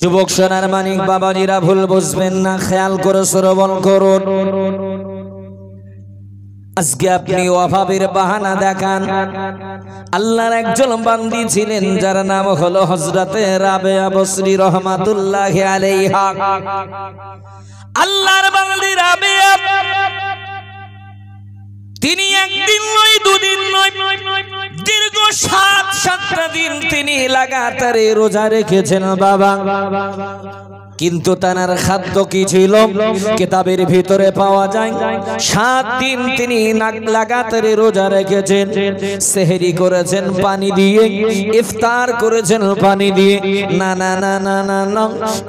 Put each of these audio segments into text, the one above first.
যুবক সোনার মানিক বাবাজিরা ভুল বুঝবেন না, খেয়াল করে শ্রবণ করুন। আজকে আপনি ওয়াফাবের বাহানা দেখান। আল্লাহর একজন বান্দি ছিলেন যার নাম হলো হযরতে রাবেয়া বসরি রহমাতুল্লাহি আলাইহা। আল্লাহর বান্দি রাবেয়া তিনি একদিন নয়, দুদিন নয়, দীর্ঘ ৭টা দিন তিনি লাগাতারে রোজা রেখেছেন বাবা। কিন্তু তার খাদ্য কি ছিল কিতাবের ভিতরে পাওয়া যায়। ৭ দিন তিনি লাগাতারে রোজা রেখেছেন। সেহরি করেছেন পানি দিয়ে, ইফতার করেছেন পানি দিয়ে। না না না না না না,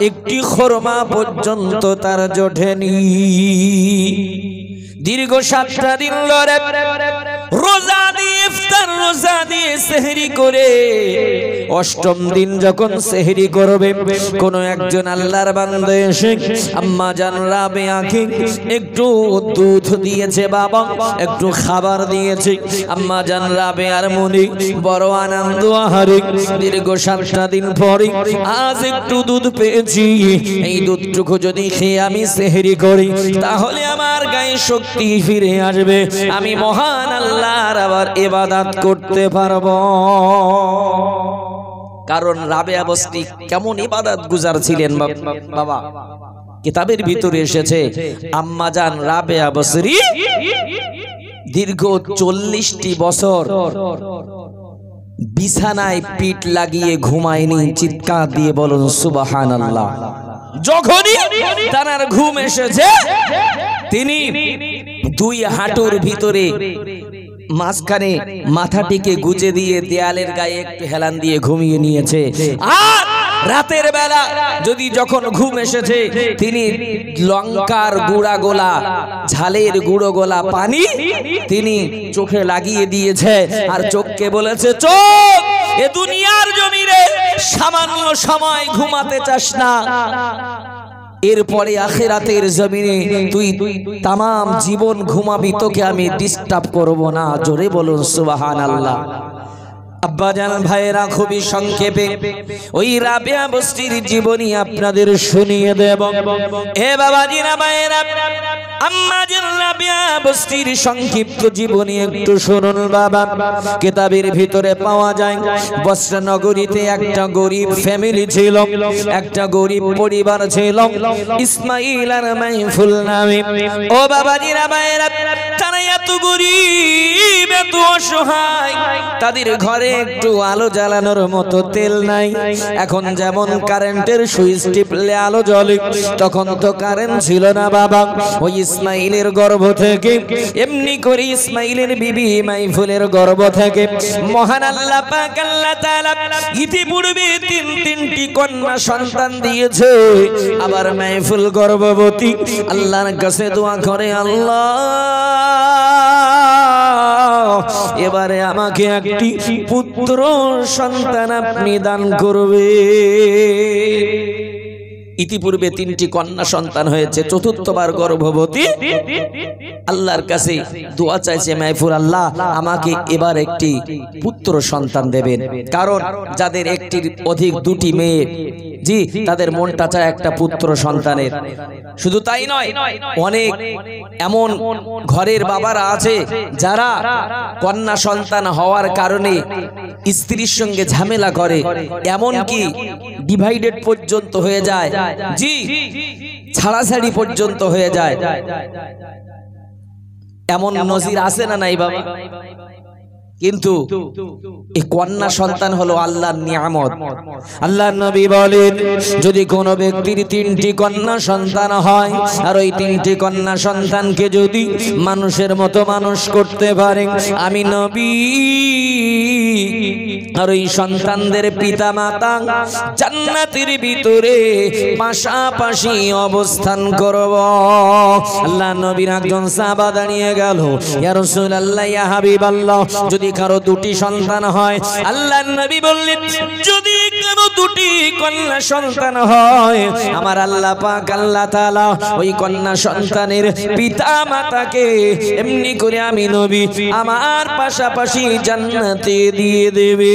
একটি খরমা পর্যন্ত তার জোটেনি। দীর্ঘ ৭টা দিন ধরে রোজা দিয়ে, ইফতার রোজা দিয়ে সেহরি করে ৮ম দিন যখন সেহরি করবে, কোন একজন আল্লাহর বান্দা এসে আম্মা জান রাবেয়াকে একটু দুধ দিয়েছে বাবা, একটু খাবার দিয়েছে। আম্মা জান রাবেয়ার মনে বড় আনন্দ, আহারে দীর্ঘ ৭টা দিন পরে আজ একটু দুধ পেয়েছি, এই দুধটুকু যদি খেয়ে আমি সেহরি করি তাহলে আমার গায়ে শক্তি ফিরে আসবে, আমি মহান আল্লাহর আবার ইবাদত করতে পারবো। কারণ রাবেয়া বসরি কেমন ইবাদত গুজার ছিলেন বাবা। কিতাবের ভিতরে এসেছে আম্মা জান রাবেয়া বসরি দীর্ঘ ৪০টি বছর বিছানায় পিঠ লাগিয়ে ঘুমায়নি। চিৎকার দিয়ে বলুন সুবহানাল্লাহ। যখনই তার ঘুম এসেছে তিনি ২ হাঁটুর ভিতরে মাঝখানে মাথাটিকে গুজে দিয়ে দেয়ালের গায়ে একটু হেলান দিয়ে ঘুমিয়ে নিয়েছে। আর রাতের বেলা যদি যখন ঘুম এসেছে তিনি লঙ্কার গুঁড়া গোলা, ঝালের গুঁড়ো গোলা পানি তিনি চোখে লাগিয়ে দিয়েছে। আর চোখকে বলেছে, চোখ এ দুনিয়ার জমিনে সামান্য সময় ঘুমাতে চাস না, এরপরে আখিরাতের জমিনে তুই তামাম জীবন ঘুমাবি, তোকে আমি ডিস্টার্ব করব না। জোরে বলুন সুবহানাল্লাহ। আব্বাজান ভাইয়েরা, খুবই সংক্ষেপে ওই রাবেয়া বসরির জীবনী আপনাদের শুনিয়ে দেব। এ বাবাজিরা ভাইয়েরা, আম্মা জান রাবেয়া বসরির সংক্ষিপ্ত জীবনী একটু শুনুন বাবা। কিতাবের ভিতরে পাওয়া যায় বসরা নগরীতে একটা গরিব ফ্যামিলি ছিল, একটা গরিব পরিবার ছিল, ইসমাইল আর মাইফুল নামে। ও বাবাজিরা ভাইয়েরা, তারা এত গরিব, এত অসহায়, তাদের ঘরে একটু আলো জ্বালানোর মতো তেল নাই। এখন যেমন কারেন্টের সুইচ টিপলে আলো জ্বলে, তখন তো কারেন্ট ছিল না বাবা। ওই ইসমাইলের গর্ভ থেকে, এমনি করে ইসমাইলের বিবি মাইফুলের গর্ভ থেকে মহান আল্লাহ পাক আল্লাহ তাআলা ইতিপূর্বে তিনটি কন্যা সন্তান দিয়েছে। আবার মাইফুল গর্ভবতী। আল্লাহর কাছে দোয়া করে, আল্লাহ এবারে আমাকে একটি পুত্র সন্তান আপনি দান করবে। ইতিপূর্বে 3টি কন্যা সন্তান হয়েছে, চতুর্থবার গর্ভবতী। আল্লাহর কাছে দোয়া চাইছে মাইফুল, আল্লাহ আমাকে এবার একটি পুত্র সন্তান দেবেন। কারণ যাদের একটির অধিক 2টি মেয়ে, জি, তাদের মনটা চায় একটা পুত্র সন্তানের। শুধু তাই নয়, অনেক এমন ঘরের বাবারা আছে যারা কন্যা সন্তান হওয়ার কারণে স্ত্রীর সঙ্গে ঝামেলা করে, এমনকি ডিভাইডেড পর্যন্ত হয়ে যায়, জি, ছাড়াছাড়ি পর্যন্ত হয়ে যায়। এমন নজির আছে না নাই বাবা? কিন্তু এই কন্যা সন্তান হলো আল্লাহর নিয়ামত। আল্লাহর নবী বলেন, যদি কোনো ব্যক্তির 3টি কন্যা সন্তান হয় আর ওই 3টি কন্যা সন্তানকে যদি মানুষের মতো মানুষ করতে পারে, আমি নবী আর ওই সন্তানদের পিতা মাতা জান্নাতের ভিতরে পাশাপাশি অবস্থান করব। আল্লাহ নবীর একজন সাহাবা দাঁড়িয়ে গেল, ইয়া রাসূলুল্লাহ, ইয়া হাবিবাল্লাহ, যদি যদি কারো দুটি সন্তান হয়, আল্লাহর নবী বললেন যদি কারো দুটি কন্যা সন্তান হয়, আমার আল্লাহ পাক আল্লাহ তাআলা ওই কন্যা সন্তানের পিতা মাতাকে এমনি করে আমি নবী আমার পাশাপাশি জান্নাতে দিয়ে দেবে।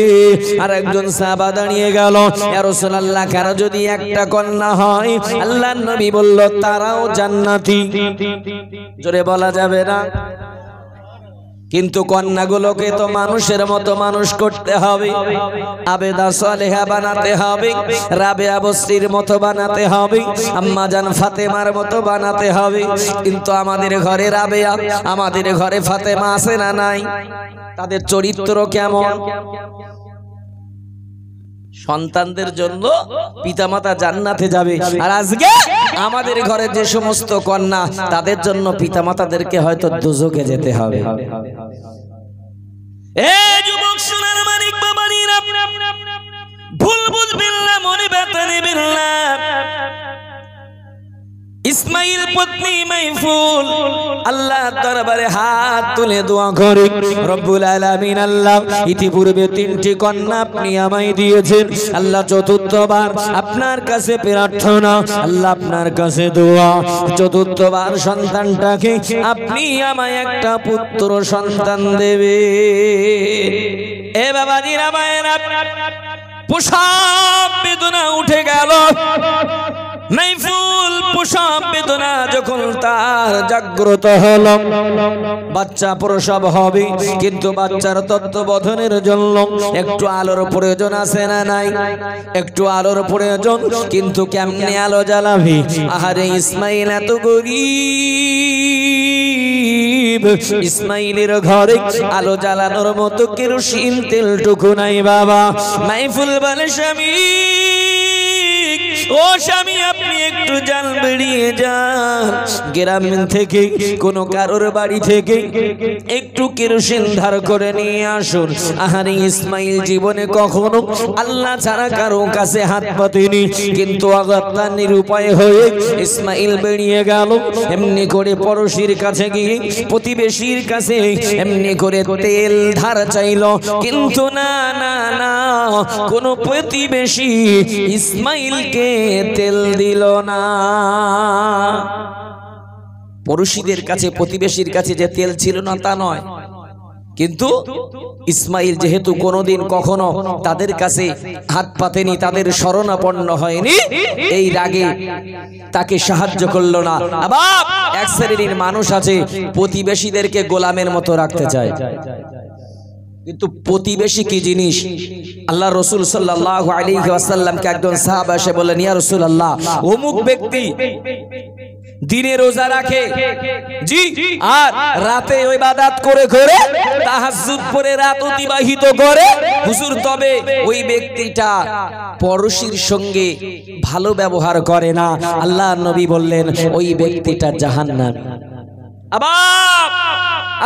আর একজন সাহাবা দাঁড়িয়ে গেল, ইয়া রাসূলুল্লাহ কারো যদি একটা কন্যা হয়, আল্লাহর নবী বলল তারাও জান্নাতি। জোরে বলা যাবে না? কিন্তু কন্যাগুলোকে তো মানুষের মতো মানুষ করতে হবে, আবেদা সালেহা বানাতে হবে, রাবেয়া বস্তির মতো বানাতে হবে, আম্মা জান ফাতেমার মতো বানাতে হবে। কিন্তু আমাদের ঘরে রাবেয়া, আমাদের ঘরে ফাতেমা আছে না নাই? তাদের চরিত্র কেমন? সন্তানদের জন্য পিতামাতা জান্নাতে যাবে, আর আজকে আমাদের ঘরে যে সমস্ত কন্যা, তাদের জন্য পিতামাতাদেরকে হয়তো দোজখে যেতে হবে। এই যুবক সোনার মানিক বাবারা, ভুল বুঝবেন না, মনে ব্যথা নেবেন না। ইসমাইল পত্নী মাইফুল আল্লাহর দরবারে হাত তুলে দোয়া করে, রব্বুল আলামিন আল্লাহ ইতিপূর্বে 3টি কন্যা আপনি আমায় দিয়েছেন, আল্লাহ চতুর্থবার আপনার কাছে প্রার্থনা, আল্লাহ আপনার কাছে দোয়া, চতুর্থবার সন্তানটাকে আপনি আমায় একটা পুত্র সন্তান দেবে। এ বাবাজিরা ভাইয়েরা, প্রসব বেদনা উঠে গেল। মাইফুল প্রসব বেদনা যখন তার জাগ্রত হলো, বাচ্চা প্রসব হবে, কিন্তু বাচ্চার তত্ত্বাবধানের জন্য একটু আলোর প্রয়োজন আছে না নাই? একটু আলোর প্রয়োজন, কিন্তু কেমনে আলো জ্বালাবি? আহারে ইসমাইল এত গরীব, ইসমাইলের ঘরে আলো জ্বালানোর মতো কেরোসিন তেলটুকু নাই বাবা। মাইফুল বলে স্বামী, ও স্বামী আপনি একটু জান বেরিয়ে যান, গ্রাম থেকে কোন কারোর বাড়ি থেকে একটু কেরোসিন ধার করে নিয়ে আসুন। আহারে ইসমাইল জীবনে কখনো আল্লাহ ছাড়া কারো কাছে হাত পাতেনি, কিন্তু আগাত্তা নিরুপায় হয়ে ইসমাইল বেরিয়ে গেল। এমনি করে পড়শির কাছে গিয়ে, প্রতিবেশীর কাছে এমনি করে তেল ধার চাইল, কিন্তু না না না, কোন প্রতিবেশী ইসমাইলকে তেল দিল না। পড়শিদের কাছে, প্রতিবেশীর কাছে যে তেল ছিল না তা নয়, কিন্তু ইসমাইল যেহেতু কোনোদিন কখনো তাদের কাছে হাত পাতেনি, তাদের শরণাপন্ন হয়নি, এই রাগে তাকে সাহায্য করলো না। আবার এক শ্রেণীর মানুষ আছে প্রতিবেশীদেরকে গোলামের মতো রাখতে চায়, কিন্তু প্রতিবেশী কি জিনিস? আল্লাহ রাসূল সাল্লাল্লাহু আলাইহি ওয়াসাল্লামকে একজন সাহাবা এসে বললেন, ইয়া রাসূলুল্লাহ, অমুক ব্যক্তি দিনে রোজা রাখে, জি, আর রাতে ইবাদত করে করে তাহাজ্জুদ পড়ে রাত অতিবাহিত করে, হুজুর তবে ওই ব্যক্তিটা পড়শির সঙ্গে ভালো ব্যবহার করে না। আল্লাহর নবী বললেন ওই ব্যক্তিটা জাহান্নামী। আবার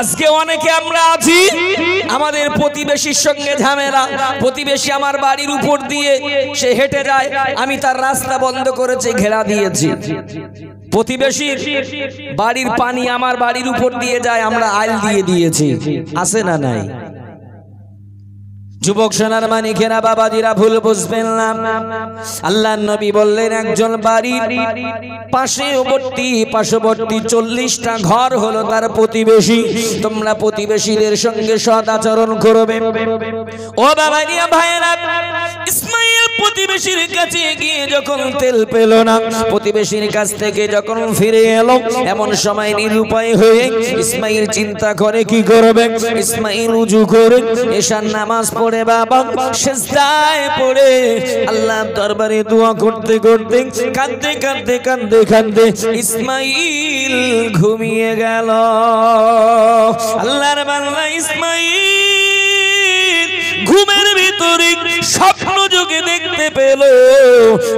আজকে অনেকে আমরা আছি, আমাদের প্রতিবেশীর সঙ্গে ঝামেলা। প্রতিবেশী আমার বাড়ির উপর দিয়ে সে হেঁটে যায়, আমি তার রাস্তা বন্ধ করেছি, ঘেরা দিয়েছি। প্রতিবেশীর বাড়ির পানি আমার বাড়ির উপর দিয়ে যায়, আমরা আইল দিয়ে দিয়েছি। আছে না নাই? যুবক সোনার মানিকেরা, বাবাজিরা, ভুল বুঝবেন না। আল্লাহর নবী বললেন একজন বাড়ির পার্শ্ববর্তী 40টা ঘর হলো তার প্রতিবেশী, তোমরা প্রতিবেশীদের সঙ্গে সৎ আচরণ করবে। ও বাবাজিরা ভাইয়েরা, ইসমাইল প্রতিবেশীর কাছে গিয়ে যখন তেল পেল না, প্রতিবেশীর কাছ থেকে যখন ফিরে এলো, এমন সময় নিরুপায় হয়ে ইসমাইল চিন্তা করে কি করবে। ইসমাইল উজু করে এশার নামাজ পড়ে বাবা সিজদায় পড়ে আল্লাহর দরবারে দোয়া করতে করতে কাঁদতে কাঁদতে কাঁদতে কাঁদতে ইসমাইল ঘুমিয়ে গেল। আল্লাহর বান্দা ইসমাইল ঘুমের ভিতরে স্বপ্ন যোগে দেখতে পেল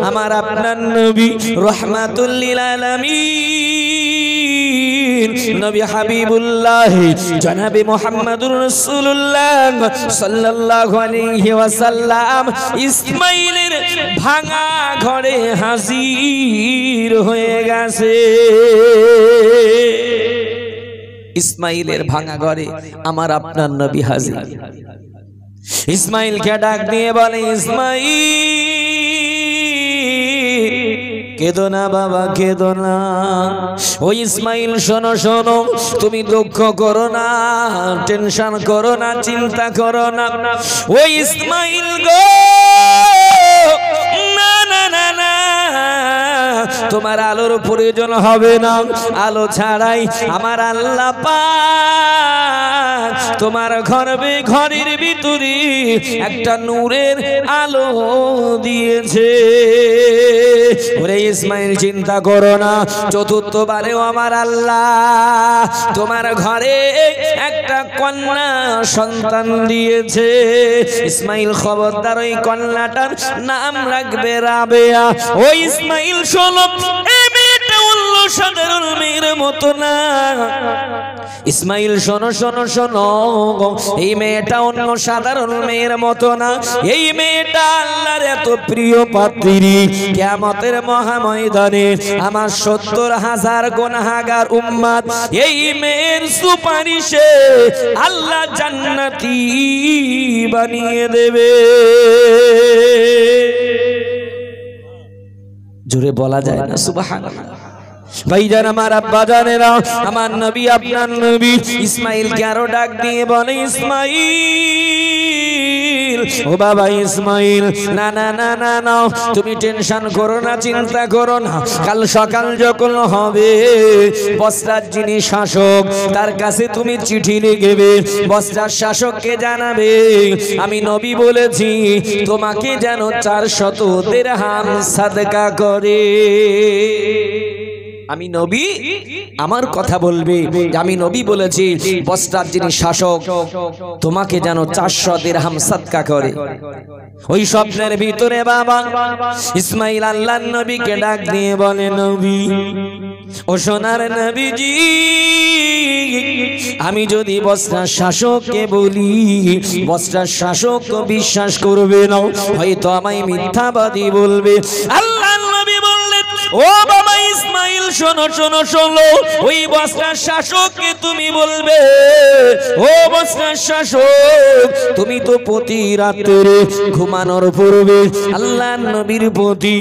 আমার আপনার নবী রাহমাতুল লিল আলামিন, নবী হাবিবুল্লাহ জনাবে মুহাম্মদুর রাসূলুল্লাহ সাল্লাল্লাহু আলাইহি ওয়াসাল্লাম ইসমাইলের ভাঙা ঘরে হাজির হয়ে গেছে। ইসমাইলের ভাঙা ঘরে আমার আপনার নবী হাজির। ইসমাইলকে ডাক দিয়ে বলে, ইসমাইল কেঁদো না বাবা, কেঁদো না। ও ইসমাইল শোনো শোনো, তুমি দুঃখ করো না, টেনশন করো না, চিন্তা করো না। ও ইসমাইল গো, না না না না, তোমার আলোর প্রয়োজন হবে না। আলো ছাড়াই আমার আল্লাহ পাক তোমার ঘরের ভিতরে একটা নূরের আলো দিয়েছে। ওরে ইসমাইল চিন্তা করো না, চতুর্থবারেও আমার আল্লাহ তোমার ঘরে একটা কন্যা সন্তান দিয়েছে। ইসমাইল খবরদার ওই কন্যাটার নাম রাখবে রাবেয়া। ও ইসমাইল শোনো, এই মেয়েটা অন্য সাধারণ মেয়ের মতো না। ইসমাইল শোনো শোনো শোনো, এই মেয়েটা অন্য সাধারণ মেয়ের মতো না। এই মেয়েটা আল্লাহর এত প্রিয় পাত্রী, কিয়ামতের মহাময়দানে আমার ৭০,০০০ গুনাহগার উম্মত এই মেয়ের সুপারিশে আল্লাহ জান্নাতি বানিয়ে দেবে। জোরে বলা যায় না সুবহানাল্লাহ। ভাইজান আমার, আব্বা জানেরা, আমার নবী আপনার নবী ইসমাইলকে আরো ডাক দিয়ে বলে, ইসমাইল ও বাবা ইসমাইল, না না না না না, তুমি টেনশন করো না, চিন্তা করো না। কাল সকাল যখন হবে বসরার যিনি শাসক তার কাছে তুমি চিঠি লিখবে, বসরার শাসককে জানাবে আমি নবী বলেছি তোমাকে যেন 400 দিরহাম সাদকা করে। আমি নবী, আমার কথা বলবে আমি নবী বলেছি বসরার যিনি শাসক তোমাকে যেন 400 দিরহাম সাদকা করে। ওই স্বপ্নের ভিতরে বাবা ইসমাইল আল্লাহর নবীকে ডাক দিয়ে বলে, নবী ও সোনার নবীজি, আমি যদি বসরার শাসককে বলি বসরার শাসক বিশ্বাস করবে না, হয়তো আমায় মিথ্যাবাদী বলবে। আল্লাহর নবী বললেন, ও বাবা ইসমাইল শোনো শোনো শোনো, ওই বসরার শাসককে তুমি বলবে, ও বসরার শাসক, তুমি তো প্রতি রাত্রে ঘুমানোর পূর্বে আল্লাহর নবীর প্রতি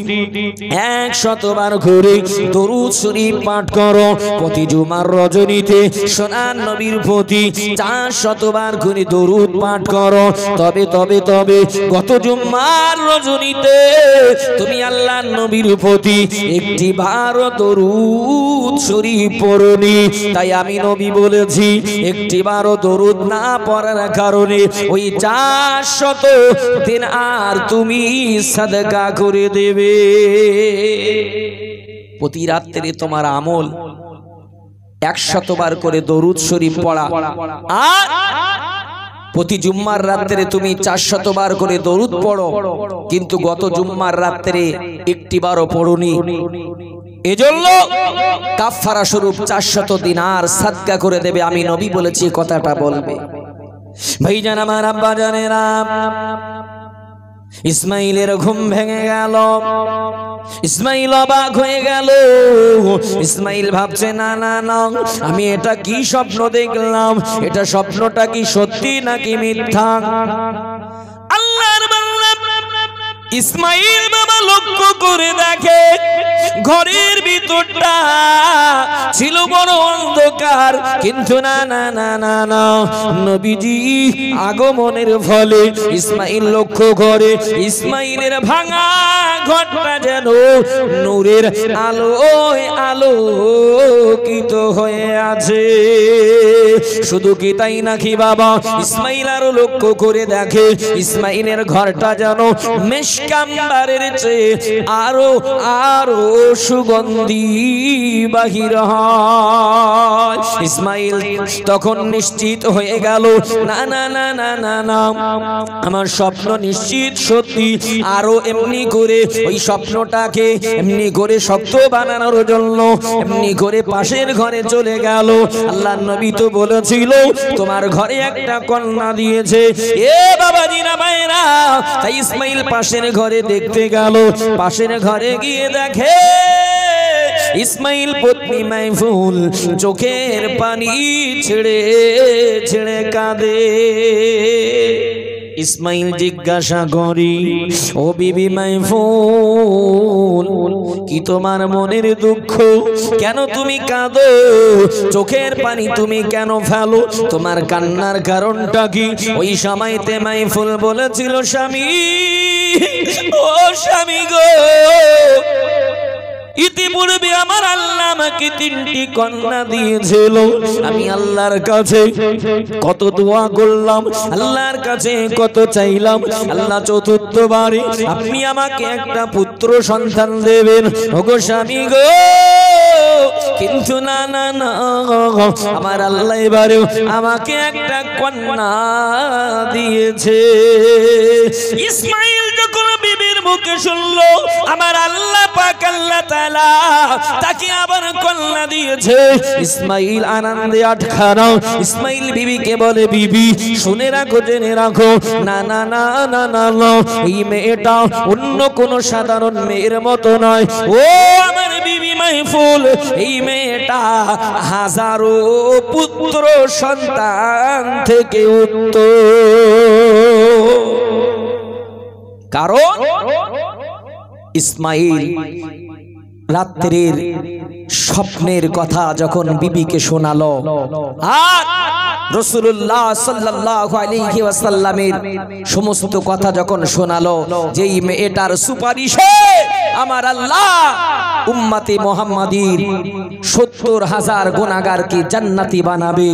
100 বার করে দরুদ শরীফ পাঠ করো। প্রতি জুমার রজনীতে সোনার নবীর প্রতি 400 বার করে দরুদ পাঠ করো। তবে তবে তবে গত জুমার রজনীতে তুমি আল্লাহর নবীর প্রতি একটি বার দরুদ শরীফ পড়নি। তাই আমি নবী বলেছি একটি বার দরুদ না পড়ার কারণে ওই 400 দিন আর তুমি সাদকা করে দেবে। প্রতি রাত্রে তোমার আমল 100 বার করে দরুদ শরীফ পড়া, আর প্রতি জুম্মার রাত্রে তুমি 400 বার করে দরুদ পড়ো, কিন্তু গত জুম্মার রাত্রে একটি বারও পড়নি। এজন্য কাফারা স্বরূপ 400 দিনার সাদকা করে দেবে। আমি নবী বলেছি কথাটা বলবে। ভাইজান আমার, আব্বা জানেরা, ইসমাইলের ঘুম ভেঙে গেল। ইসমাইল অবাক হয়ে গেল। ইসমাইল ভাবছে, না না না, আমি এটা কি স্বপ্ন দেখলাম, এটা স্বপ্নটা কি সত্যি নাকি মিথ্যা? আল্লাহর বান্দা ইসমাইল বাবা লক্ষ্য করে দেখে ঘরের ভিতরটা ছিল বড় অন্ধকার, কিন্তু না না না না না, নবীজি আগমনের ফলে ইসমাইল লক্ষ্য করে ইসমাইলের ভাঙা ঘরটা যেন নূরের আলোয় আলোকিত হয়ে আছে। শুধু কি তাই নাকি বাবা, ইসমাইল আরো লক্ষ্য করে দেখে ইসমাইলের ঘরটা যেন মেশকাম্বারের চেয়ে আরো আরো সুগন্ধি বাহির হয়। ইসমাইল তখন নিশ্চিত হয়ে গেল, না না না না না না, আমার স্বপ্ন নিশ্চিত সত্যি। আরো এমনি করে ওই স্বপ্নটাকে এমনি করে শক্ত বানানোর জন্য এমনি করে পাশের ঘরে চলে গেল। আল্লাহর নবী তো বলেছিল তোমার ঘরে একটা কন্যা দিয়েছে। এ বাবাজি না ভাইরা, তাই ইসমাইল পাশের ঘরে দেখতে গেল। পাশের ঘরে গিয়ে দেখে ইসমাইল পত্নী মাইফুল চোখের পানি ছেড়ে ছেড়ে কাঁদে। ইসমাইল জিজ্ঞাসা করি, ও বিবি মাইফুল, কি তোমার মনের দুঃখ? কেন তুমি কাঁদো? চোখের পানি তুমি কেন ফেলো? তোমার কান্নার কারণটা কি? ওই সময়তে মাইফুল বলেছিল, স্বামী, ও স্বামী গো, ইতিপূর্বে আমার আল্লাহ আমাকে 3টি কন্যা দিয়েছিল। আমি আল্লাহর কাছে কত দোয়া করলাম, আল্লাহর কাছে কত চাইলাম, আল্লাহ চতুর্থবারে আপনি আমাকে একটা পুত্র সন্তান দেবেন। ওগো স্বামী গো, কিন্তু না না না, আমার আল্লাহ এবারে আমাকে একটা কন্যা দিয়েছে। ইসমাইল যখন বিবির মুখে শুনলো আমার আল্লাহ পাক আল্লাহ তাআলা তাকে আবার কন্যা দিয়েছে, ইসমাইল আনন্দে আটখানা। ইসমাইল বিবিকে বলে, বিবি শুনে রাখো, জেনে রাখো, না না না না না না, এই মেয়েটা অন্য কোন সাধারণ মেয়ের মতো নয়। ও আমার বিবি মাইফুল, এই মেয়েটা হাজারো পুত্র সন্তান থেকে উত্তম। কারণ ইসমাইল রাত্রির স্বপ্নের কথা যখন বিবিকে শোনালো, আর রাসূলুল্লাহ সাল্লাল্লাহু আলাইহি ওয়াসাল্লামের সমস্ত কথা যখন শোনালো, যেই মেয়েটার সুপারিশে আমার আল্লাহ উম্মতে মুহাম্মাদীর ৭০,০০০ গুনাহগারকে জান্নাতি বানাবে,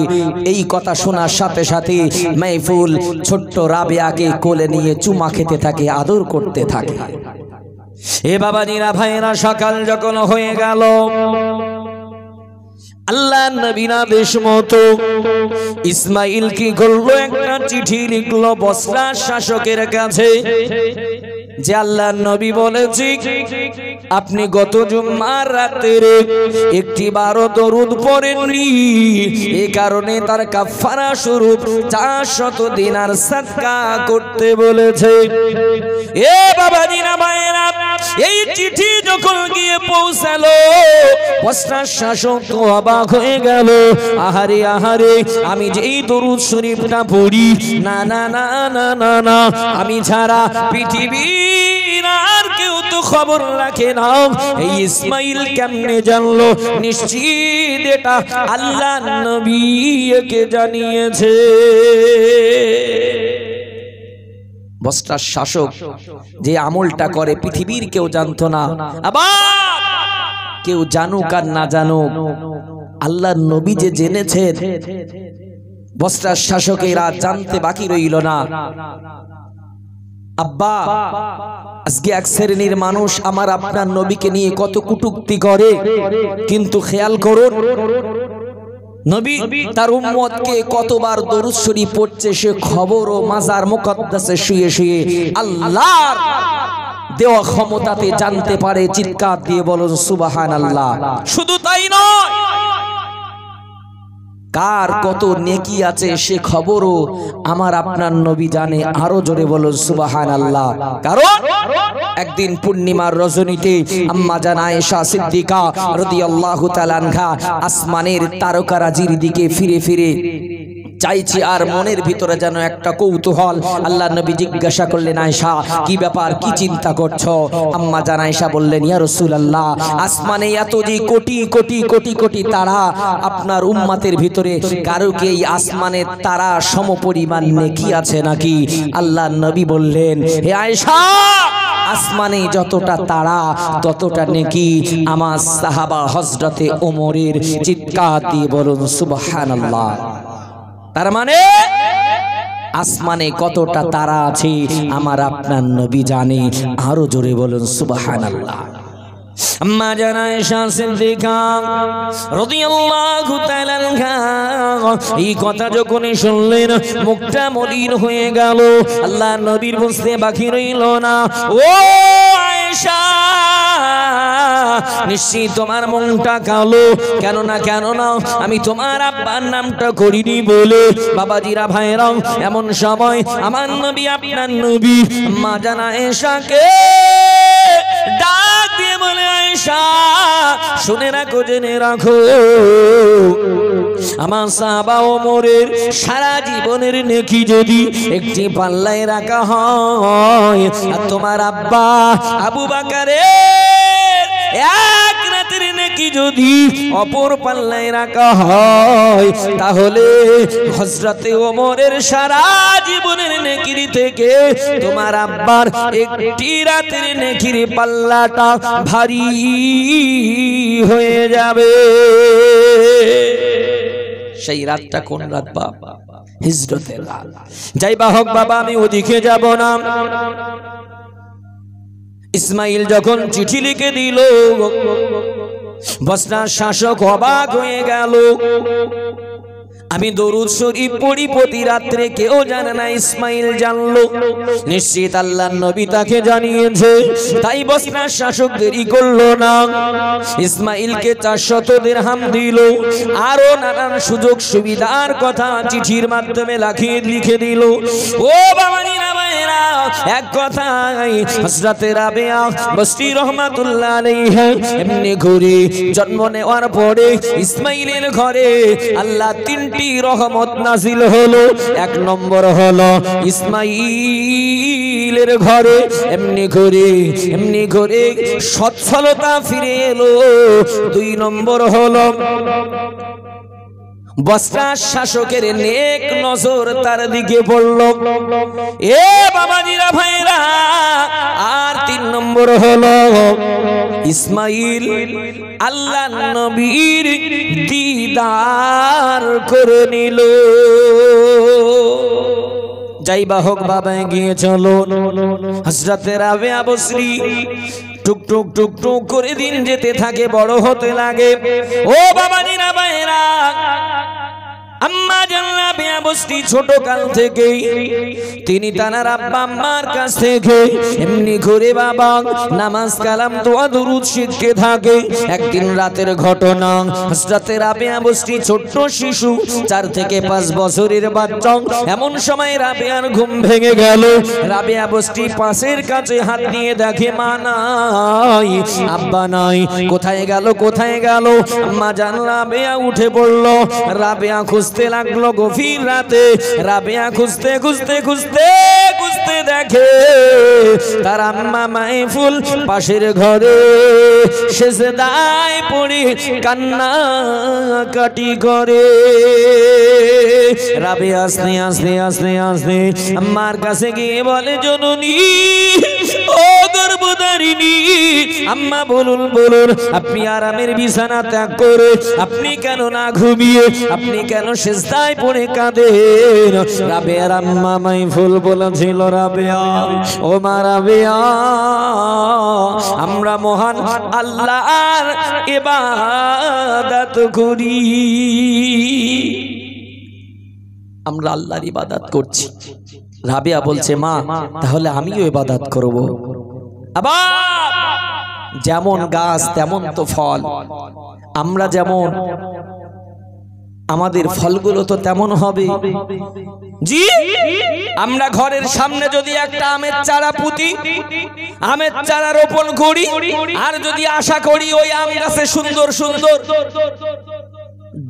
এই কথা শোনার সাথে সাথে মাইফুল ছোট্ট রাবেয়াকে কোলে নিয়ে চুমা খেতে থাকে, আদর করতে থাকে। এ বাবাজিরা ভাইরা, সকাল যখন হয়ে গেল, আল্লাহ নবীর আদেশ মতো ইসমাইল কি করলো, একটা চিঠি লিখলো বসরার শাসকের কাছে, যে আল্লাহ নবী বলেছি আপনি গত জুম্মার রাতে একটি 12 দরুদ পড়েননি, এই কারণে তার কাফারা স্বরূপ 400 দিনার সাদকা করতে বলেছে। এ বাবাজিরা ভাইরা, এই চিঠি যখন গিয়ে পৌঁছালো, বসরার শাসক তো অবাক হয়ে গেল। আহারে আহারে, আমি যেই দরুদ শরীফটা পড়ি, না না না না না না, আমি ছাড়া পৃথিবীর আর কেউ তো খবর রাখে না। এই ইসমাইল কেমনে জানলো? নিশ্চিত এটা আল্লাহ নবীকে জানিয়েছে। বসরার শাসক যে আমলটা করে পৃথিবীর কেউ জানতো না, আবার কেউ জানুক আর না জানুক, আল্লাহর নবী যে জেনেছেন, বসরার শাসকেরা জানতে বাকি রইল না। আব্বা, আজকে এক শ্রেণীর মানুষ আমার আপনার নবীকে নিয়ে কত কটূক্তি করে, কিন্তু খেয়াল করুন নবী তার উম্মতকে কতবার দরুদ শরীফ পড়ছে, সে খবর ও মাজার মুকদ্দাসে শুয়ে শুয়ে আল্লাহর দেওয়া ক্ষমতাতে জানতে পারে। চিৎকার দিয়ে বলুন সুবহানাল্লাহ। শুধু তাই নয়, কার কত নেকি আছে সে খবরও আমার আপনার নবী জানে। আরো জোরে বলুন সুবহানাল্লাহ। কারণ একদিন পূর্ণিমার রজনীতে আম্মা জান আয়েশা সিদ্দিকা রাদিয়াল্লাহু তাআলা আনহা আসমানের তারকারাজির দিকে ফিরে ফিরে চাইছি, আর মনের ভিতরে যেন একটা কৌতূহল। আল্লাহ নবী জিজ্ঞাসা করলেন, আয়েশা কি ব্যাপার, কি চিন্তা করছো? আম্মা জান আয়েশা বললেন, ইয়া রাসূলুল্লাহ, আসমানে এত যে কোটি কোটি কোটি কোটি তারা, আপনার উম্মতের ভিতরে কারো কি এই আসমানের তারা সমপরিমাণ নেকি আছে নাকি? আল্লাহ নবী বললেন, হে আয়েশা, আসমানে যতটা তারা ততটা নেকি আমার সাহাবা হযরতে ওমরের। চিৎকার দিয়ে বলুন সুবহানাল্লাহ। তার মানে আসমানে কতটা তারা আছে আমার আপনার নবী জানে। আরো জোরে বলুন সুবহানাল্লাহ। আম্মা জান আয়েশা সিদ্দিকা রাদিয়াল্লাহু তাআলা আনহা এই কথা যখন শুনলেন, মুখটা মলিন হয়ে গেল। আল্লাহ নবীর বুঝতে বাকি রইল না, ও আয়েশা, নিশ্চয়ই তোমার মনটা কালো। কেন না কেন না, আমি তোমার আব্বার নামটা করিনি বলে। বাবাজিরা ভাইরাও, এমন সময় আমার নবী আপনার নবী আম্মা জান আয়েশাকে ডাক দিয়ে বলে, আয়েশা শুনে রাখো, জেনে রাখো, আমার সাহাবা ওমরের সারা জীবনের নেকি যদি একটি পাল্লায় রাখা হয়, আর তোমার আব্বা আবু বকরের এক রাতের নেকি যদি অপর পাল্লায় রাখা হয়, তাহলে হযরতে ওমরের সারা জীবনের নেকির থেকে তোমার আব্বার একটি রাতের নেকির পাল্লাটা ভারী হয়ে যাবে। সেই রাতটা কোন রাত বাবা? হিজরতের রাত। যাই বা হোক বাবা, আমি ওদিকে যাব না। ইসমাইল যখন চিঠি লিখে দিল, বসরার শাসক অবাক হয়ে গেল। আমি দরুদ শরীফ পড়ি প্রতি রাত্রে, কেউ জানে না, ইসমাইল জানলো। নিশ্চিত আল্লাহর নবী তাকে জানিয়েছে। তাই বসরার শাসক দেরি করলো না, ইসমাইলকে 400 দিরহাম দিল, আরো নানান সুযোগ সুবিধার কথা চিঠির মাধ্যমে লিখে দিল। ও বাবারা ভাইরা, এক কথাই হযরতে রাবেয়া বসরি রহমাতুল্লাহ আলাইহা এমনি ঘুরে জন্ম নেওয়ার পরে ইসমাইলের ঘরে আল্লাহ 3টি রহমত নাজিল হলো। 1 নম্বর হলো ইসমাইলের ঘরে এমনি ঘুরে সচ্ছলতা ফিরে এলো। 2 নম্বর হলো বসরার শাসকের নেক নজর তার দিকে পড়লো। এ বাবাজিরা ভাইরা, আর 3 নম্বর হলো ইসমাইল আল্লাহ নবীর দিদার করে নিল। যাই বা হোক বাবা, গিয়ে চলো। হযরতে রাবেয়া বসরি টুক টুক টুক টুক করে দিন যেতে থাকে, বড় হতে লাগে। ও বাবাজিরা ভাইরা, আম্মা জান রাবেয়া বসরি ছোট কাল থেকেই তিনি তার আব্বা আম্মার কাছ থেকে এমনি করে বাবা নামাজ কালাম দোয়া দরুদ শিখতে থাকে। একদিন রাতের ঘটনা, হযরতে রাবেয়া বসরি ছোট্ট শিশু, 4 থেকে 5 বছরের বাচ্চা। এমন সময় রাবেয়ার ঘুম ভেঙে গেল। রাবেয়া বসরি পাশের কাছে হাত দিয়ে দেখে মা নাই, আব্বা নাই। কোথায় গেল? আম্মা জান রাবেয়া উঠে পড়ল। রাবেয়া খুঁজতে লাগলো গভীর রাতে। রাবেয়া খুঁজতে দেখে তার আম্মা মাইফুল পাশের ঘরে সেজদায় পড়ে কান্নাকাটি করে। রাবেয়া আস্তে আম্মার কাছে গিয়ে বলে, জননী ও গর্ভধারিণী আম্মা, বলুন আপনি আরামের বিছানা ত্যাগ করে আপনি কেন না ঘুমিয়ে, আপনি কেন সেজদায় পড়ে কাঁদেন? রাবেয়ার আম্মা মাইফুল বলেছিল, রাবেয়া, ও মা রাবেয়া, আমরা মহান আল্লাহর ইবাদত করি, আমরা আল্লাহর ইবাদত করছি। রাবেয়া বলছে, মা তাহলে আমিও ইবাদত করব। আবার যেমন গাছ তেমন তো ফল, আমরা যেমন আমাদের ফলগুলো তো তেমন হবে। জি, আমরা ঘরের সামনে যদি একটা আমের চারা পুঁতি, আমের চারা রোপণ করি, আর যদি আশা করি ওই আম গাছে সুন্দর সুন্দর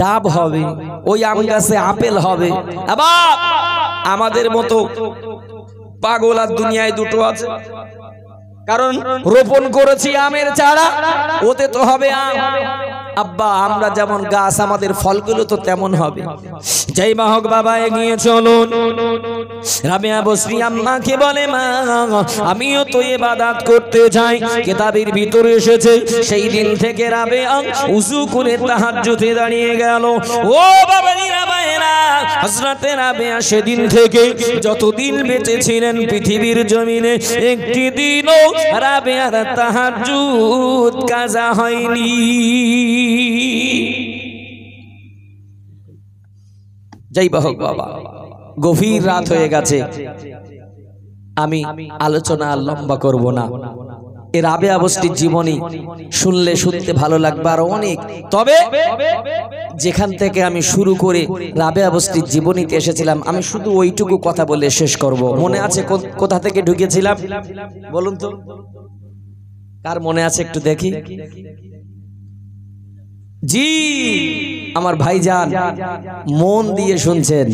ডাব হবে, ওই আম গাছে আপেল হবে। আবার আমাদের মতো পাগল আর দুনিয়ায় দুটো আছে। কারণ রোপণ করেছি আমের চারা, ওতে তো হবে আম। আব্বা, আমরা যেমন গাছ, আমাদের ফলগুলো তো তেমন হবে। যাই বা হোক বাবা, এগিয়ে চলুন। রাবেয়া বসরি আম্মাকে বলে, মা আমিও তো ইবাদত করতে চাই। কিতাবের ভিতরে এসেছে সেই দিন থেকে রাবেয়া উযু করে তাহাজ্জুদে দাঁড়িয়ে গেল। ও বাবারা ভাইরা, হযরতে রাবেয়া সেদিন থেকে যতদিন বেঁচে ছিলেন পৃথিবীর জমিনে একটি দিনও রাবেয়ার তাহাজ্জুদ কাজা হয়নি। যাই বা হোক বাবা, গভীর রাত হয়ে গেছে, আমি আলোচনা লম্বা করব না। এই রাবেয়া বসরির জীবনী শুনতে ভালো লাগবে আর অনেক। তবে যেখান থেকে আমি শুরু করে রাবেয়া বসরির জীবনীতে এসেছিলাম, আমি শুধু ওইটুকু কথা বলে শেষ করব। মনে আছে কোথা থেকে ঢুকেছিলাম বলুন তো? কার মনে আছে একটু দেখি? জি আমার ভাইজান মন দিয়ে শুনছেন,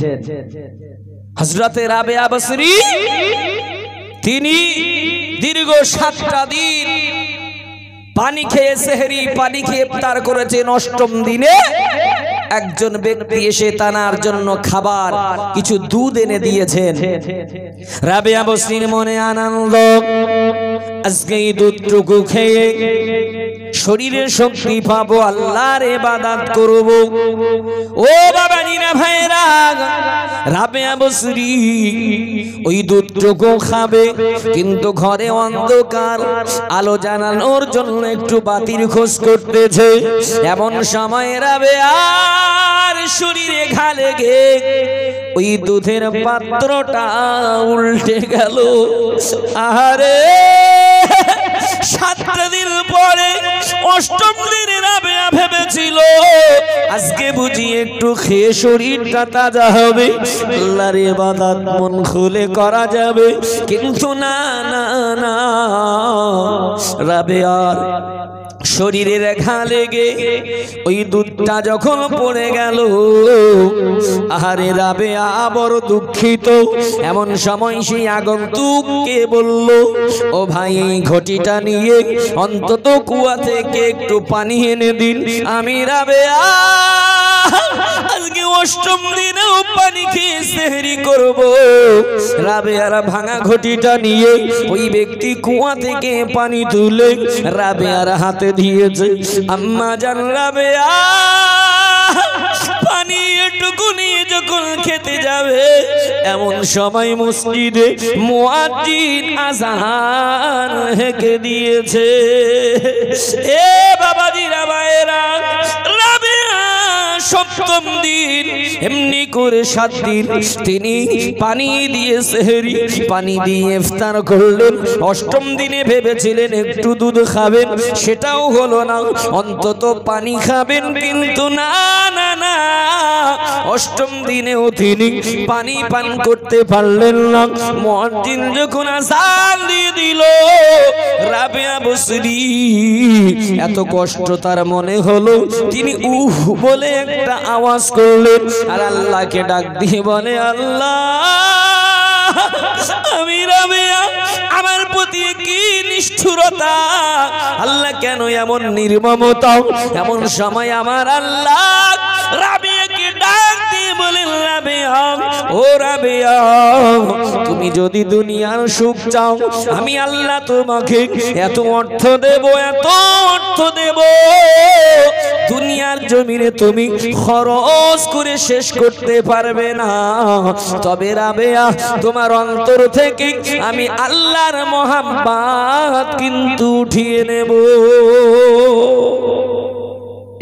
হযরতে রাবেয়া বসরি তিনি দীর্ঘ 7টা দিন পানি খেয়ে সেহরি পানি খেয়ে ইফতার করেছেন। 8ম দিনে একজন ব্যক্তি এসে তানার জন্য খাবার কিছু দুধ এনে দিয়েছেন। রাবেয়া বসরির মনে আনন্দ, আজকে এই দুধটুকু খেয়ে শরীরে শক্তি পাবো, আল্লাহর ইবাদত করব। ও বাবাজিরা ভাইরা, রাবেয়া বসরি ওই দুধটুকু খাবে, কিন্তু ঘরে অন্ধকার, আলো জ্বালানোর জন্য একটু বাতির খোঁজ করতেছে। এমন সময় রাবেয়ার শরীরে ঘা লেগে ওই দুধের পাত্রটা উল্টে গেল। আহারে 7টা দিন পরে 8ম দিনে রাবেয়া ভেবেছিল আজকে বুঝি একটু খেয়ে শরীরটা তাজা হবে, আল্লাহর ইবাদত মন খুলে করা যাবে। কিন্তু না না না, রাবেয়ার শরীরের ঘা লেগে ওই দুধটা যখন পড়ে গেল, আহারে রাবেয়া বড় দুঃখিত। এমন সময় সেই আগন্তুককে বলল, ও ভাই এই ঘটিটা নিয়ে অন্তত কুয়া থেকে একটু পানি এনে দিন, আমি রাবেয়া আজকে 8ম দিনেও পানি খেয়ে সেহরি করব। রাবেয়ার ভাঙা ঘটিটা নিয়ে ওই ব্যক্তি কুয়া থেকে পানি তুলে রাবেয়ার হাতে দিয়েছে। আম্মা জান রাবেয়া পানি এটুকু নিয়ে যখন খেতে যাবে, এমন সময় মসজিদে মুয়াজ্জিন আযান হেঁকে দিয়েছে। এ বাবাজিরা ভাইরা, রাবেয়া 7ম দিন এমনি করে 7 দিন তিনি পানি দিয়ে সেহরি পানি দিয়ে ইফতার করলেন। 8ম দিনে ভেবেছিলেন একটু দুধ খাবেন, সেটাও হলো না, অন্তত পানি খাবেন, কিন্তু না না না, 8ম দিনেও তিনি পানি পান করতে পারলেন না। মুয়াজ্জিন যখন আযান দিয়ে দিল, রাবেয়া বসরি এত কষ্ট তার মনে হলো, তিনি উহ বলে একটা আওয়াজ করলেন আর আল্লাহকে ডাক দিয়ে বলে, আল্লাহ আমি রাবেয়া, আমার প্রতি কি নিষ্ঠুরতা, আল্লাহ কেন এমন নির্মমতা। এমন সময় আমার আল্লাহ রাবেয়াকে ডাক দিয়ে বলেন, রাবেয়া ও রাবেয়া, তুমি যদি দুনিয়ার সুখ চাও, আমি আল্লাহ তোমাকে এত অর্থ দেব, এত অর্থ দেব, দুনিয়ার জমিনে তুমি খরচ করে শেষ করতে পারবে না। তবে রাবেয়া তোমার অন্তর থেকে আমি আল্লাহর মহাব্বত কিন্তু উঠিয়ে নেব।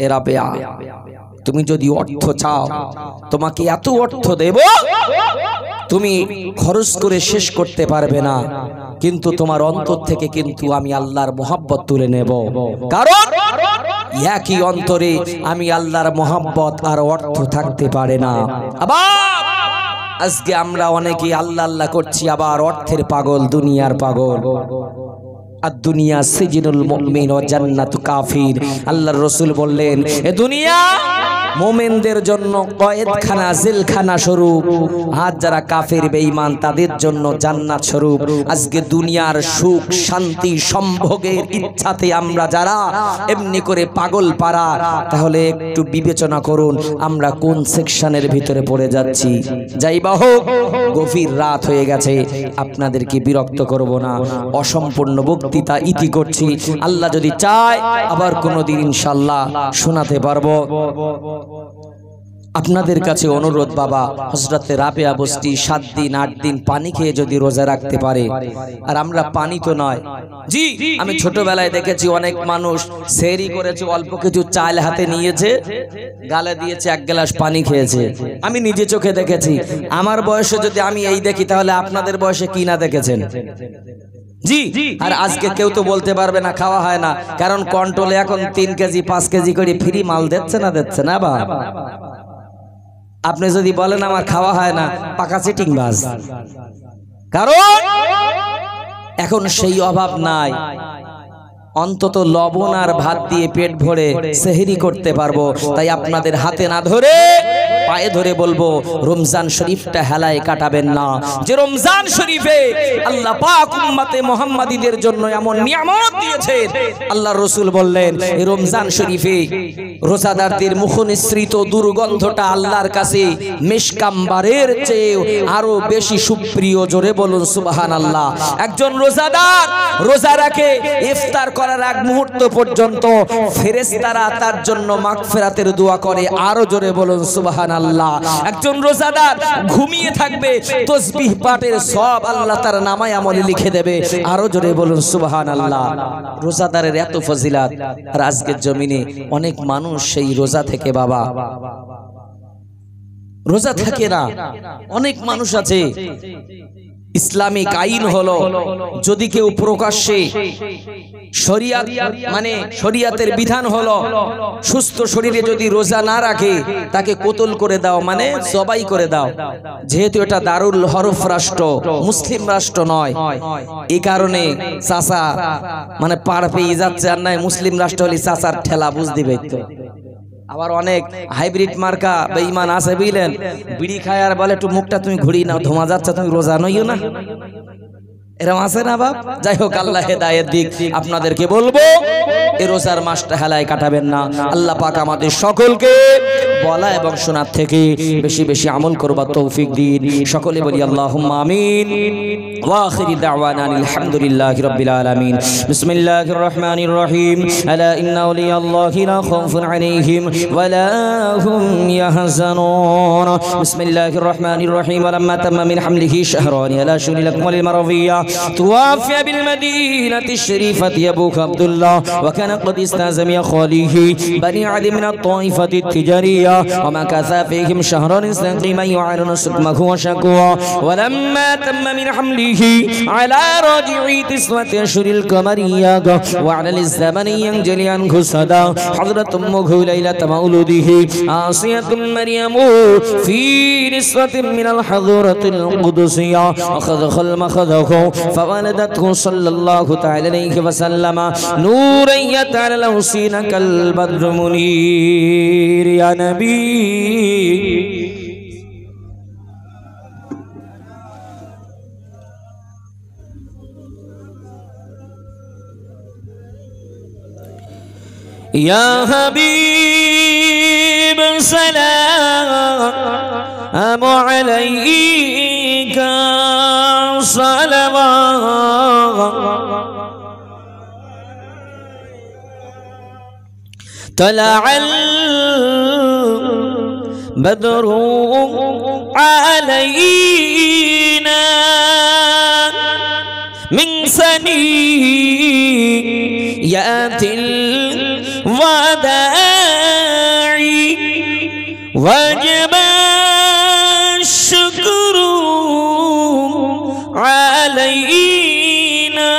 এ রাবেয়া, তুমি যদি অর্থ চাও, তোমাকে এত অর্থ দেব, তুমি খরচ করে শেষ করতে পারবে না, কিন্তু তোমার অন্তর থেকে কিন্তু আমি আল্লাহর মহব্বত তুলে নেব। কারণ একই অন্তরে আমি আল্লাহর মহব্বত আর অর্থ থাকতে পারে না। আবার আজকে আমরা অনেকেই আল্লাহ আল্লাহ করছি, আবার অর্থের পাগল, দুনিয়ার পাগল। আর দুনিয়া সিজনুল মুমিন ওয়া জান্নাতু কাফির। আল্লাহর রাসূল বললেন, এ দুনিয়া মুমিনদের জন্য কয়েদখানা, জেলখানা স্বরূপ, আর যারা কাফের বেঈমান তাদের জন্য জান্নাত স্বরূপ। আজকে দুনিয়ার সুখ শান্তি সম্ভোগের ইচ্ছাতে আমরা যারা এমনি করে পাগল পারা, তাহলে একটু বিবেচনা করুন আমরা কোন সেকশনের ভিতরে পড়ে যাচ্ছি। যাই বা হোক, গভীর রাত হয়ে গেছে, আপনাদেরকে বিরক্ত করব না, অসম্পূর্ণ বক্তৃতা ইতি করছি। আল্লাহ যদি চায় আবার কোনোদিন ইনশাআল্লাহ শোনাতে পারবো। আপনাদের কাছে অনুরোধ, বাবা হযরতে রাবেয়া বসরি 7 দিন 8 দিন পানি খেয়ে যদি রোজা রাখতে পারে, আর আমরা পানি তো নয়, জি আমি ছোটবেলায় দেখেছি অনেক মানুষ সেহরি করেছে, অল্প কিছু চাল হাতে নিয়েছে, গালে দিয়েছে, 1 গ্লাস পানি খেয়েছে। আমি নিজে চোখে দেখেছি। আমার বয়সে যদি আমি এই দেখি, তাহলে আপনাদের বয়সে কি না দেখেছেন? জি। আর আজকে কেউ তো বলতে পারবে না খাওয়া হয় না, কারণ কন্ট্রোলে এখন 3 কেজি 5 কেজি করে ফ্রি মাল দিচ্ছে না বাবা। আপনি যদি বলেন আমার খাওয়া হয় না, পাকা চিটিং বাজ। কারণ এখন সেই অভাব নাই। অন্তত লবণ আর ভাত দিয়ে পেট ভরে সেহরি করতে পারবো। তাই আপনাদের হাতে না ধরে পায়ে ধরে বলবো রমজান শরীফটা হেলায় কাটাবেন না। যে রমজান শরীফে আল্লাহ পাক উম্মতে মুহাম্মাদীদের জন্য এমন নিয়ামত দিয়েছেন, আল্লাহর রাসূল বললেন এই রমজান শরীফে রোজাদারদের মুখ নিঃসৃত দুর্গন্ধটা আল্লাহর কাছে মিশকাম্বারের চেয়ে আরো বেশি সুপ্রিয়। জোরে বলুন সুবহানাল্লাহ। একজন রোজাদার রোজা রাখে, ইফতার করার আগ মুহূর্ত পর্যন্ত ফেরেশতারা তার জন্য মাগফিরাতের দোয়া করে। আরো জোরে বলুন সুবহানাল্লাহ। একজন রোজাদার ঘুমিয়ে থাকবে, তাসবিহ পাঠের সব আল্লাহ তার নামায় আমলে লিখে দেবে। আরো জোরে বলুন সুবহানাল্লাহ। রোজাদারের এত ফজিলত, আর আজকের জমিনে অনেক মানুষ সেই রোজা থেকে বাবা রোজা থাকে না। অনেক মানুষ আছে, ইসলামিক আইন হলো যদি কেউ প্রকাশ্যে শরিয়াত মানে শরিয়াতের বিধান হলো সুস্থ শরীরে যদি রোজা না রাখে তাকে কতল করে দাও, মানে জবাই করে দাও। যেহেতু এটা দারুল হরফ রাষ্ট্র, মুসলিম রাষ্ট্র নয়, এই কারণে চাচা মানে পার পেয়ে যাচ্ছে। আর নাই মুসলিম রাষ্ট্র হলে চাচার ঠেলা বুঝ দিবে। তো আবার অনেক হাইব্রিড মার্কা বেঈমান আছে বুঝলেন, বিড়ি খায় আর বলে একটু মুখটা তুমি ঘুরিয়ে নাও, ধোঁয়া যাচ্ছে, তুমি রোজা নইও না। এরকম আছে না বাপ? যাই হোক, আল্লাহ হেদায়েত দিক। আপনাদেরকে বলবো এই রোজার মাসটা হেলায় কাটাবেন না। আল্লাহ পাক আমাদের সকলকে বলা এবং শোনার থেকে বেশি বেশি আমল করবার তৌফিক দিন। সকলে বলি আল্লাহুম্মা আমিন। ওয়া আখিরি দাওয়ানা আলহামদুলিল্লাহি রাব্বিল আলামিন। বিসমিল্লাহির রহমানির রহিম। আলা ইন্না আউলিয়াল্লাহি লা খাউফুন আলাইহিম ওয়া লা হুম ইয়াহজানুন। বিসমিল্লাহির রহমানির রহিম। ওয়ালাম্মা তাম্মা মিন হামলিহি শাহরানি আলা শুনিল আকমালিল মারবিয়া توفي بالمدينة الشريفة أبوك عبد الله، وكان قد استعزم خاله بني عدي من الطائفة التجارية، ومكث فيهم شهرا سقيما يعانون سقمه وشكوى. ولما تم من حمله على راجع 9 أشهر القمرية وعلى الزمن ينجلي عنه صدى حضرة أمه ليلة مولوده عاصية مريم في نسوة من الحضورة القدسية أخذ المخذه فولدته صلى الله تعالى عليه وسلم نورا يتعالى له سينا كالبدر منير. يا نبي يا حبيب السلام عليك صلوات طلع البدر علينا من ثنيات الوداع وجب الشكر علينا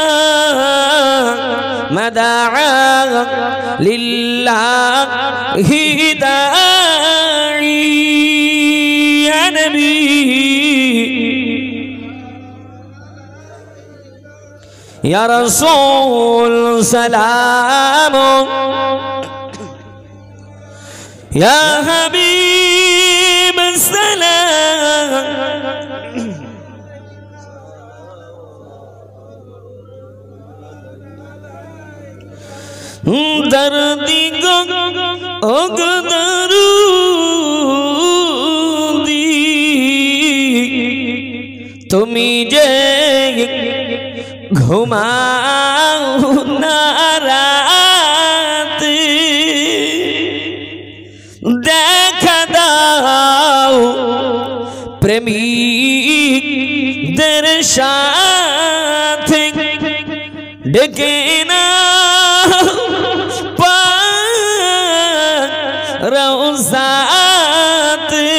مدعا لله داعي. يا نبي يا رسول سلام، يا حبيب السلام، दर्दी दरूदी তুমি যে ঘুমাও না রাতে, দেখা দাও প্রেমিকদের সাথে, ডেকে না রওজাতে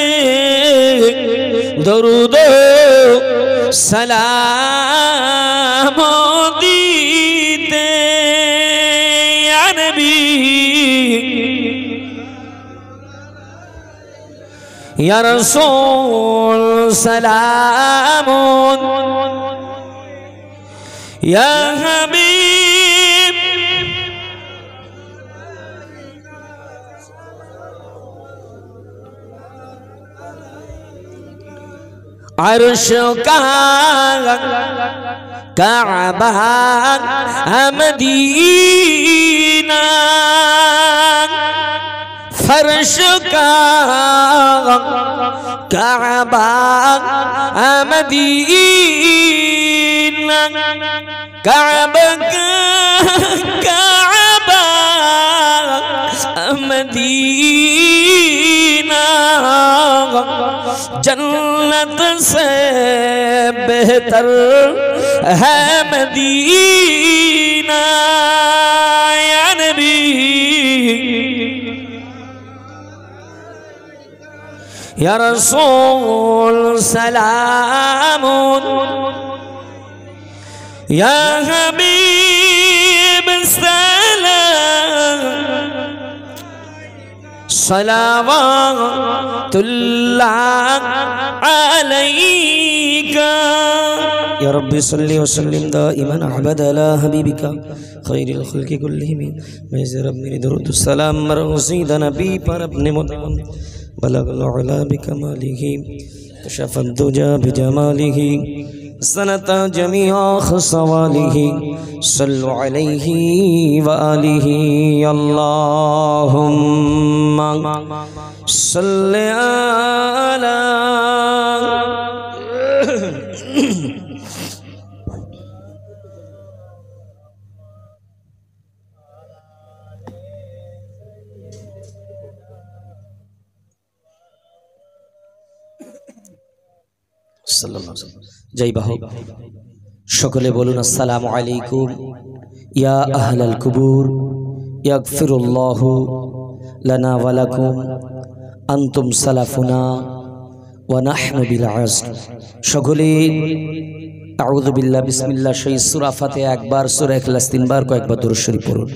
দরুদ সালাম দিতে। ইয়া নবী ইয়া রাসূল সালাম, ইয়া হাবিব अर्श का काबा मदीना, फर्श का काबा मदीना, काबा काबा मदीना, जन्नत से बेहतर है मदीना। या नबी या रसूल सलाम, या हबीब सलाम, सलावतुल्लाह अलैका। या रब्बी सल्ली व सल्लिम दाइमन अबद अला हबीबिका खैरिल खल्क़ि कुल्लिहिम। मैं ज़रा मेरी दरूद सलाम मरज़ीद नबी पर अपने मुतम बलगल उला बिकमालिही, कशफ़द दुजा बिजमालिही, सनत जमीअ ख़सवालिही, सल्लु अलैहि व आलिहि। अल्लाहुम्मा सल्लि अला जय बाहु शकले बोलुन अस्सलामु अलैकुम या अहलल कुबूर यगफिरुल्लाहु लना व लकुम अंतुम सलाफुना व नहनु बिल अस्र। सकले आऊज़ु बिल्लाहि बिस्मिल्लाह। সেই সূরা ফাতিহা একবার, সূরা ইখলাস তিনবার, কয়েকবার দুরূদ শরীফ পড়ুন।